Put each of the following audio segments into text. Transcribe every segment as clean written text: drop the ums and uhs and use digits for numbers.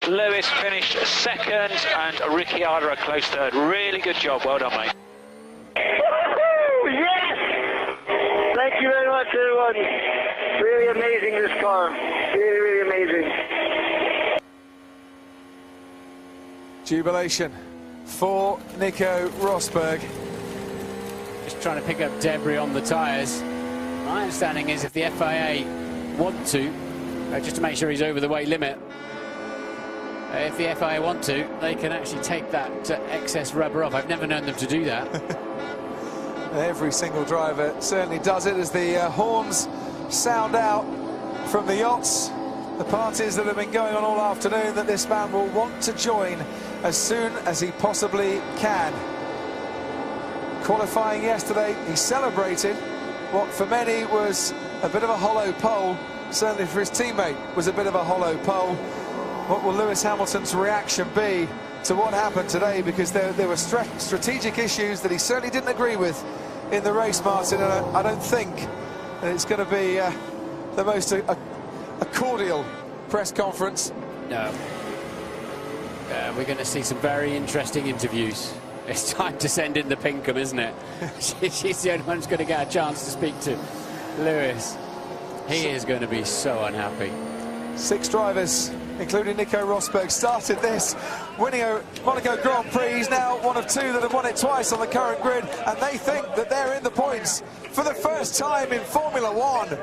Lewis finished second and Ricciardo a close third. Really good job. Well done, mate. Yes! Thank you very much, everyone. Really amazing, this car. Really, really amazing. Jubilation for Nico Rosberg. Just trying to pick up debris on the tyres. My understanding is if the FIA want to, just to make sure he's over the weight limit, if the FIA want to, they can actually take that excess rubber off. I've never known them to do that. Every single driver certainly does it as the horns sound out from the yachts. The parties that have been going on all afternoon that this man will want to join as soon as he possibly can. Qualifying yesterday, he celebrated what for many was a bit of a hollow pole. Certainly for his teammate was a bit of a hollow pole. What will Lewis Hamilton's reaction be to what happened today? Because there were strategic issues that he certainly didn't agree with in the race, Martin, and I don't think that it's going to be the most a cordial press conference. No. We're going to see some very interesting interviews. It's time to send in the Pinkham, isn't it? She's the only one who's going to get a chance to speak to Lewis. He is going to be so unhappy. 6 drivers, including Nico Rosberg, started this, winning a Monaco Grand Prix. He's now one of 2 that have won it twice on the current grid, and they think that they're in the points for the first time in Formula One.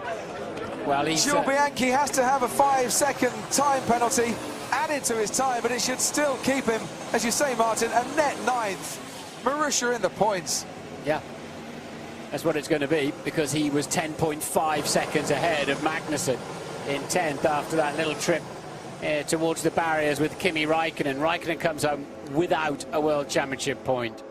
Well, Jules Bianchi has to have a 5-second time penalty added to his time, but it should still keep him, as you say, Martin, a net 9th. Marussia in the points. Yeah, that's what it's going to be, because he was 10.5 seconds ahead of Magnussen in 10th after that little trip towards the barriers with Kimi Raikkonen. Raikkonen comes home without a World Championship point.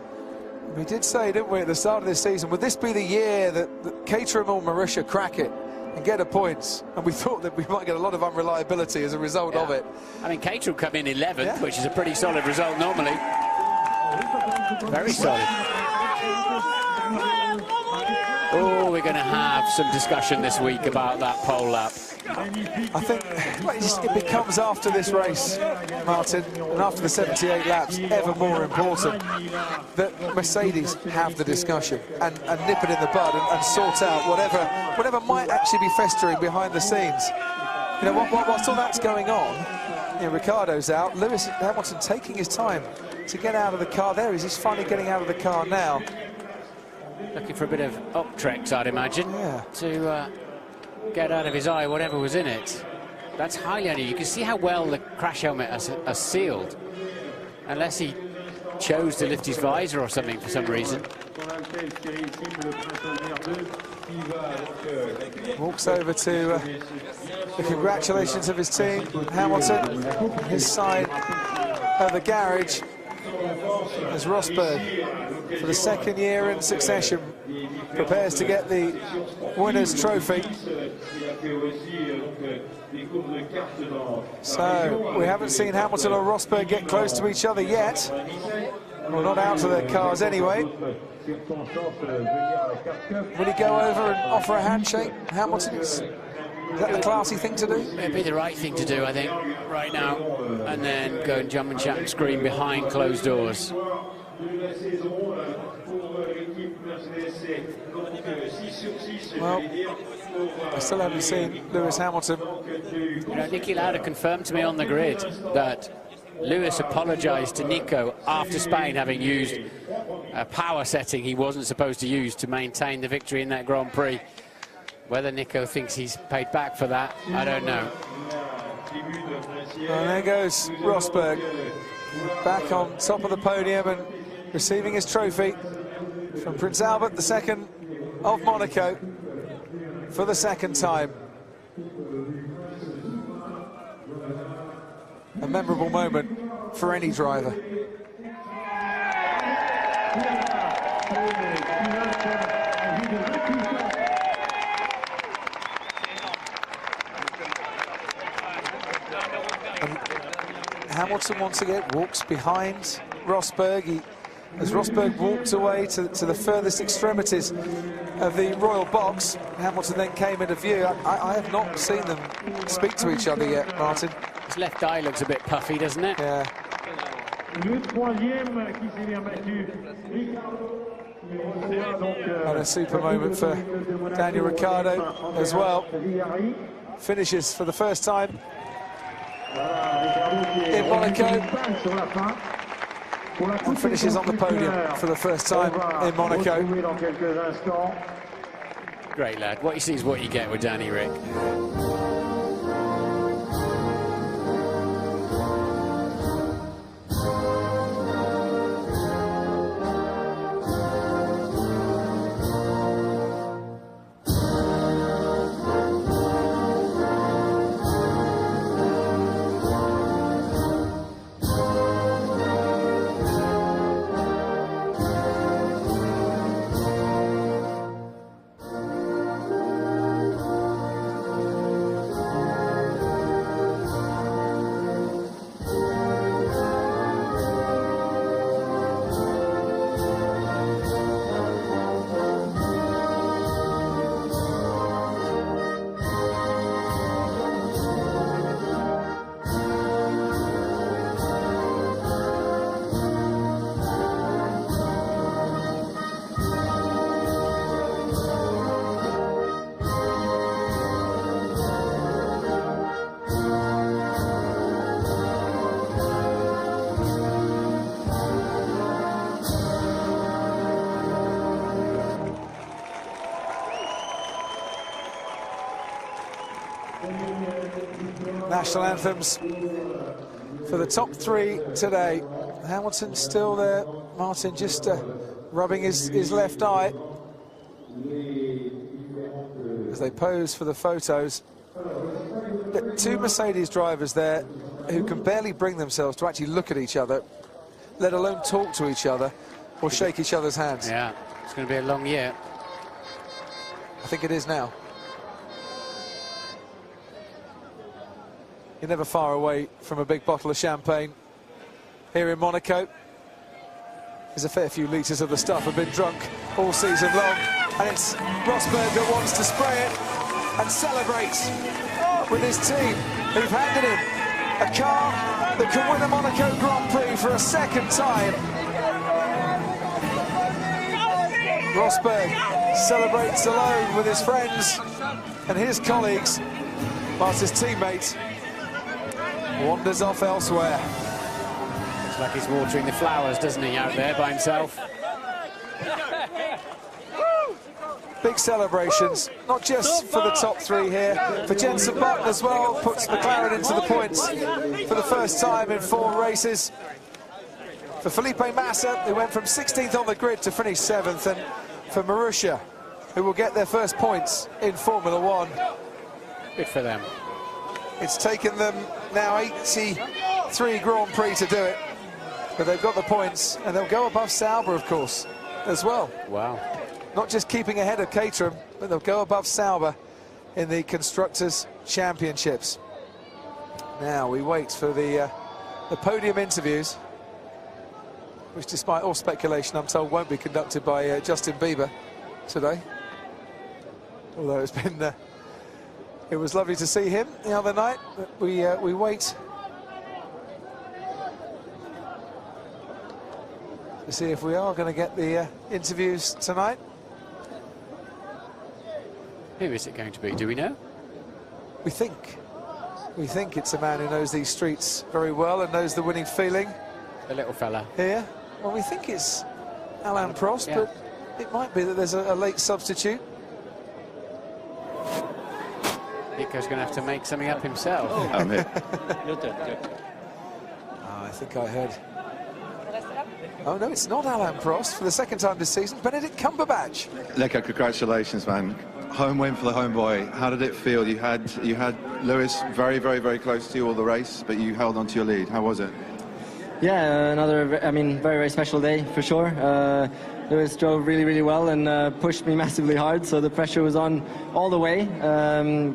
We did say, didn't we, at the start of this season, would this be the year that Caterham or Marussia crack it and get a points? And we thought that we might get a lot of unreliability as a result of it. I mean, Caterham come in 11th, which is a pretty solid result normally. Very solid. Oh, we're going to have some discussion this week about that pole lap. I think it becomes, after this race, Martin, and after the 78 laps, ever more important that Mercedes have the discussion and nip it in the bud and sort out whatever might actually be festering behind the scenes. You know, whilst all that's going on, you know, Ricciardo's out, Lewis Hamilton taking his time to get out of the car. There he is, he's finally getting out of the car now. Looking for a bit of Optrex, I'd imagine, to get out of his eye whatever was in it. That's highly unusual. You can see how well the crash helmet are sealed, unless he chose to lift his visor or something for some reason. Walks over to the congratulations of his team. Hamilton, his side of the garage, as Rosberg, for the 2nd year in succession, prepares to get the winner's trophy. So we haven't seen Hamilton or Rosberg get close to each other yet. Well, not out of their cars anyway. Will he go over and offer a handshake, Hamilton? Is that the classy thing to do? It'd be the right thing to do, I think, right now. And then go and jump and chat and scream behind closed doors. Well, I still haven't seen Lewis Hamilton. You know, Niki Lauda confirmed to me on the grid that Lewis apologised to Nico after Spain, having used a power setting he wasn't supposed to use to maintain the victory in that Grand Prix. Whether Nico thinks he's paid back for that, I don't know. And there goes Rosberg, back on top of the podium and receiving his trophy from Prince Albert II of Monaco for the 2nd time. A memorable moment for any driver. And Hamilton once again walks behind Rosberg. As Rosberg walked away to the furthest extremities of the royal box, Hamilton then came into view. I have not seen them speak to each other yet, Martin. His left eye looks a bit puffy, doesn't it? Yeah. And a super moment for Daniel Ricciardo as well. Finishes for the first time in Monaco. And finishes on the podium for the first time in Monaco. Great lad. What you see is what you get with Danny Rick. National anthems for the top three today. Hamilton still there. Martin just rubbing his left eye as they pose for the photos. But two Mercedes drivers there who can barely bring themselves to actually look at each other, let alone talk to each other or shake each other's hands. Yeah, it's going to be a long year. I think it is now. You're never far away from a big bottle of champagne here in Monaco. There's a fair few litres of the stuff have been drunk all season long, and it's Rosberg that wants to spray it and celebrate with his team, who've handed him a car that can win a Monaco Grand Prix for a second time. Rosberg celebrates alone with his friends and his colleagues, whilst his teammate wanders off elsewhere. Looks like he's watering the flowers, doesn't he, out there by himself? Big celebrations, not just for the top three here, for Jenson Button as well, puts McLaren into the points for the first time in 4 races. For Felipe Massa, who went from 16th on the grid to finish 7th, and for Marussia, who will get their first points in Formula 1. Good for them. It's taken them now 83 Grand Prix to do it, but they've got the points, and they'll go above Sauber, of course, as well. Wow. Not just keeping ahead of Caterham, but they'll go above Sauber in the Constructors' Championships. Now we wait for the podium interviews, which, despite all speculation, I'm told won't be conducted by Justin Bieber today. Although it's been... it was lovely to see him the other night, but we wait to see if we are going to get the interviews tonight. Who is it going to be? Do we know? We think it's a man who knows these streets very well and knows the winning feeling. The little fella. Here. Well, we think it's Alain Prost, Yeah. but it might be that there's a late substitute. Nico's going to have to make something up himself. I'm here. I think I heard. Oh, no, it's not Alain Prost for the second time this season. Benedict Cumberbatch. Nico, congratulations, man. Home win for the homeboy. How did it feel? You had Lewis very, very, very close to you all the race, but you held on to your lead. How was it? Yeah, another, very, very special day for sure. Lewis drove really, really well and pushed me massively hard, so the pressure was on all the way.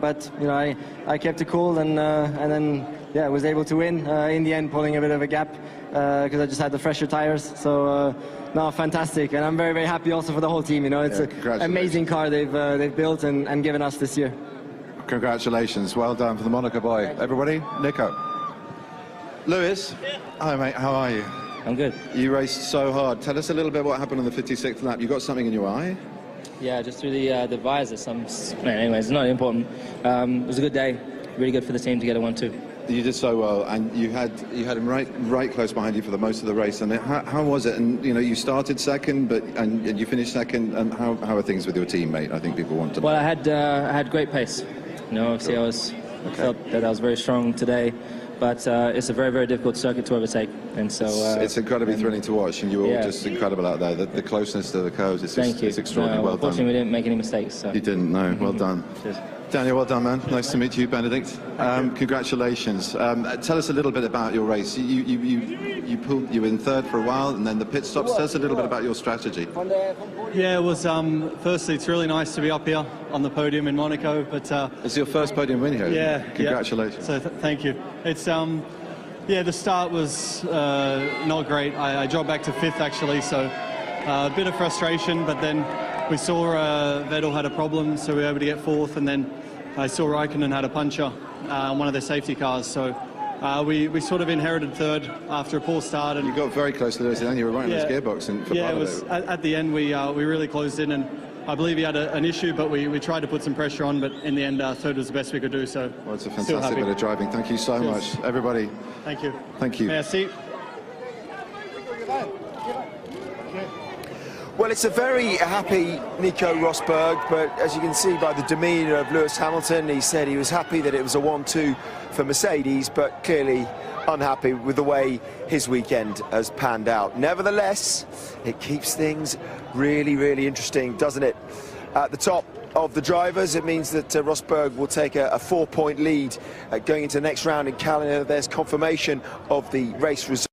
But you know, I kept it cool and then yeah, was able to win in the end, pulling a bit of a gap because I just had the fresher tires. So no, fantastic, and I'm very, very happy also for the whole team. You know, it's an amazing car they've built and given us this year. Congratulations, well done for the Monaco boy. Everybody, Nico. Lewis, hi mate, how are you? I'm good. You raced so hard. Tell us a little bit what happened on the 56th lap. You got something in your eye? Yeah, just through the visor. Anyways, it's not important. It was a good day. Really good for the team to get a 1-2. You did so well, and you had him right close behind you for the most of the race. And how was it? And you know, you started second, and you finished second. And how are things with your teammate? I think people want to know. Well, I had great pace. You know, obviously I felt that I was very strong today, but it's a very, very difficult circuit to overtake. And so it's incredibly thrilling to watch, and you were all just incredible out there. The closeness to the curves, it's extraordinary. Well done. Unfortunately, we didn't make any mistakes. So. You didn't. No. Well done. Cheers. Daniel, well done, man. Nice to meet you, Benedict. Congratulations. Tell us a little bit about your race. You were in third for a while, and then the pit stops. Tell us a little bit about your strategy. Yeah, it was. Firstly, it's really nice to be up here on the podium in Monaco. But it's your first podium win here. Yeah. Congratulations. Yeah. So thank you. It's yeah, the start was not great. I dropped back to fifth actually, so a bit of frustration. But then we saw Vettel had a problem, so we were able to get fourth, and then I saw Raikkonen had a puncture on one of their safety cars. So we sort of inherited third after a poor start. And you got very close to Lewis, and you were right in his gearbox. And yeah, it was at the end we really closed in, and I believe he had an issue, but we tried to put some pressure on. But in the end, third was the best we could do. So well, it's a fantastic bit of driving. Thank you so much, everybody. Thank you. Thank you. Merci. Well, it's a very happy Nico Rosberg, but as you can see by the demeanour of Lewis Hamilton, he said he was happy that it was a 1-2 for Mercedes, but clearly unhappy with the way his weekend has panned out. Nevertheless, it keeps things really, really interesting, doesn't it? At the top of the drivers, it means that Rosberg will take a 4-point lead going into the next round in Canada. There's confirmation of the race result.